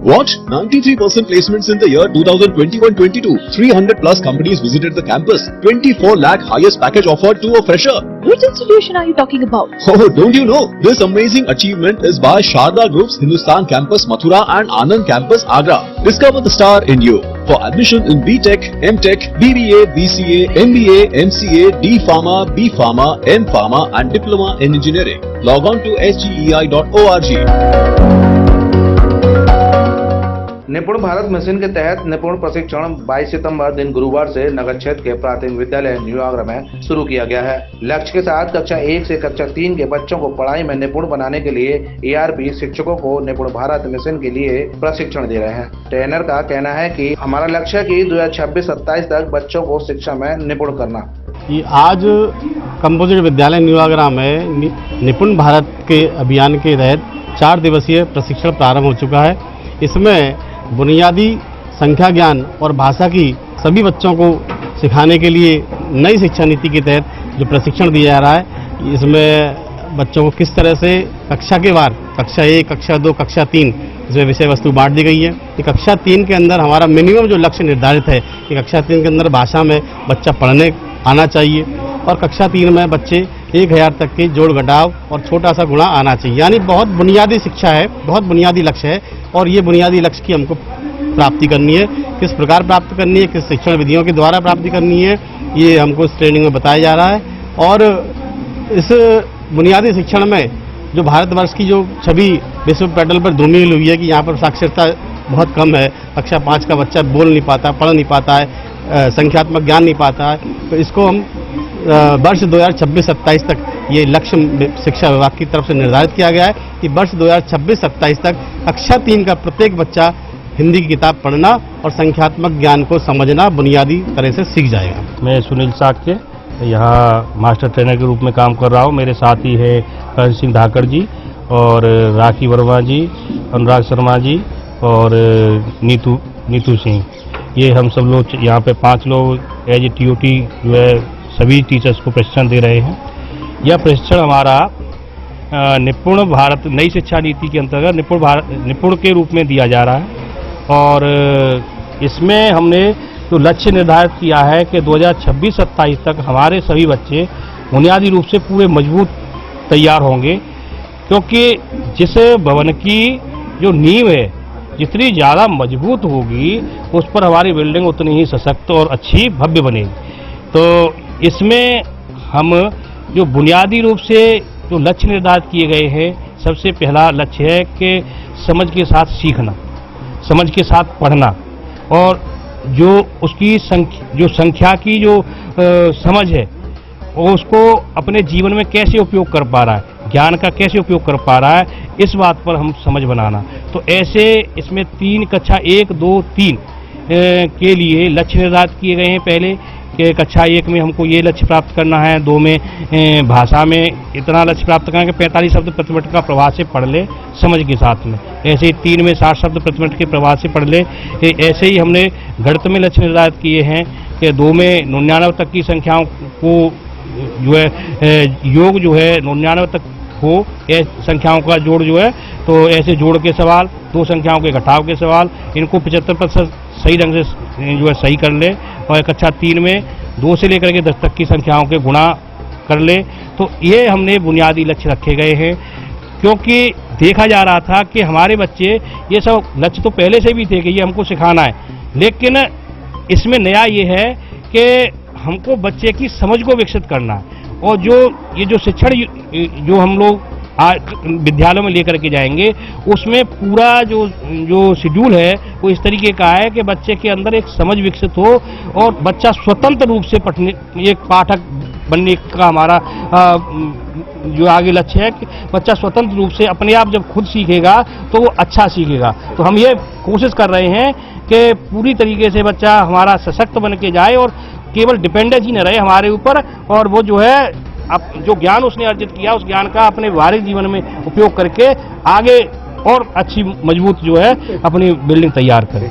What? 93% placements in the year 2021-22. 300 plus companies visited the campus. 24 lakh highest package offered to a fresher. Which institution are you talking about? Oh, don't you know? This amazing achievement is by Sharda Group's Hindustan Campus Mathura and Anand Campus Agra. Discover the star in you. For admission in BTech, MTech, BBA, BCA, MBA, MCA, D Pharma, B Pharma, M Pharma and Diploma in Engineering. Log on to sgei.org. निपुण Bharat mission के तहत निपुण प्रशिक्षण 22 सितंबर दिन गुरुवार से नगर क्षेत्र के प्राथमिक विद्यालय न्यू आगरा में शुरू किया गया है। लक्ष्य के साथ कक्षा 1 से कक्षा 3 के बच्चों को पढ़ाई में निपुण बनाने के लिए ARP शिक्षकों को निपुण भारत मिशन के लिए प्रशिक्षण दे रहे हैं। ट्रेनर का कहना है कि हमारा लक्ष्य है कि 2026-27 तक बच्चों को शिक्षा में निपुण करना। आज कंपोजिट विद्यालय न्यू आगरा में निपुण भारत के अभियान के तहत 4 दिवसीय प्रशिक्षण प्रारंभ हो चुका है। इसमें बुनियादी संख्या ज्ञान और भाषा की सभी बच्चों को सिखाने के लिए नई शिक्षा नीति के तहत जो प्रशिक्षण दिया जा रहा है, इसमें बच्चों को किस तरह से कक्षा के वार कक्षा 1, कक्षा 2, कक्षा 3 इसमें विषय वस्तु बांट दी गई है कि कक्षा 3 के अंदर हमारा मिनिमम जो लक्ष्य निर्धारित है कि कक्षा 3 के अंदर भाषा में बच्चा पढ़ने आना चाहिए और कक्षा 3 में बच्चे 1000 तक के जोड़ घटाव और छोटा सा गुणा आना चाहिए। यानी बहुत बुनियादी शिक्षा है, बहुत बुनियादी लक्ष्य है और ये बुनियादी लक्ष्य की हमको प्राप्ति करनी है। किस प्रकार प्राप्त करनी है, किस शिक्षण विधियों के द्वारा प्राप्ति करनी है, ये हमको इस ट्रेनिंग में बताया जा रहा है। और इस बुनियादी शिक्षण में जो भारतवर्ष की जो छवि विश्व पटल पर धूमिल हुई है कि यहाँ पर साक्षरता बहुत कम है, कक्षा 5 का बच्चा बोल नहीं पाता, पढ़ नहीं पाता है, संख्यात्मक ज्ञान नहीं पाता है, तो इसको हम वर्ष 2026-27 तक ये लक्ष्य शिक्षा विभाग की तरफ से निर्धारित किया गया है कि वर्ष 2026-27 तक कक्षा 3 का प्रत्येक बच्चा हिंदी की किताब पढ़ना और संख्यात्मक ज्ञान को समझना बुनियादी तरह से सीख जाएगा। मैं सुनील साक्य यहाँ मास्टर ट्रेनर के रूप में काम कर रहा हूँ। मेरे साथ ही है करण सिंह धाकड़ जी और राखी वर्मा जी, अनुराग शर्मा जी और नीतू सिंह। ये हम सब लोग यहाँ पे 5 लोग एज ए TOT जो है सभी टीचर्स को प्रशिक्षण दे रहे हैं। यह प्रशिक्षण हमारा निपुण भारत नई शिक्षा नीति के अंतर्गत निपुण के रूप में दिया जा रहा है और इसमें हमने जो लक्ष्य निर्धारित किया है कि 2026-27 तक हमारे सभी बच्चे बुनियादी रूप से पूरे मजबूत तैयार होंगे, क्योंकि जिस भवन की जो नींव है जितनी ज़्यादा मजबूत होगी उस पर हमारी बिल्डिंग उतनी ही सशक्त और अच्छी भव्य बनेगी। तो इसमें हम जो बुनियादी रूप से जो लक्ष्य निर्धारित किए गए हैं, सबसे पहला लक्ष्य है कि समझ के साथ सीखना, समझ के साथ पढ़ना और जो उसकी संख्या की जो समझ है वो उसको अपने जीवन में कैसे उपयोग कर पा रहा है, ज्ञान का कैसे उपयोग कर पा रहा है, इस बात पर हम समझ बनाना। तो ऐसे इसमें 3 कक्षा 1, 2, 3 के लिए लक्ष्य निर्धारित किए गए हैं। पहले कि कक्षा 1 में हमको ये लक्ष्य प्राप्त करना है, 2 में भाषा में इतना लक्ष्य प्राप्त करना है कि 45 शब्द प्रति मिनट का प्रवाह से पढ़ ले समझ के साथ में, ऐसे ही 3 में 60 शब्द प्रति मिनट के प्रवाह से पढ़ ले। ऐसे ही हमने गणित में लक्ष्य निर्धारित किए हैं कि 2 में 99 तक की संख्याओं को जो है योग जो है 99 तक हो, ये संख्याओं का जोड़ जो है, तो ऐसे जोड़ के सवाल, 2 संख्याओं के घटाव के सवाल, इनको 75% सही ढंग से जो है सही कर ले और कक्षा 3 में 2 से लेकर के 10 तक की संख्याओं के गुणा कर ले। तो ये हमने बुनियादी लक्ष्य रखे गए हैं, क्योंकि देखा जा रहा था कि हमारे बच्चे ये सब लक्ष्य तो पहले से भी थे कि ये हमको सिखाना है, लेकिन इसमें नया ये है कि हमको बच्चे की समझ को विकसित करना है और ये जो शिक्षण जो हम लोग विद्यालयों में लेकर के जाएंगे उसमें पूरा जो शेड्यूल है वो इस तरीके का है कि बच्चे के अंदर एक समझ विकसित हो और बच्चा स्वतंत्र रूप से पढ़ने, एक पाठक बनने का हमारा जो आगे लक्ष्य है कि बच्चा स्वतंत्र रूप से अपने आप जब खुद सीखेगा तो वो अच्छा सीखेगा। तो हम ये कोशिश कर रहे हैं कि पूरी तरीके से बच्चा हमारा सशक्त बन के जाए और केवल डिपेंडेंस ही न रहे हमारे ऊपर, और वो जो है अब जो ज्ञान उसने अर्जित किया उस ज्ञान का अपने व्यवहारिक जीवन में उपयोग करके आगे और अच्छी मजबूत जो है अपनी बिल्डिंग तैयार करे।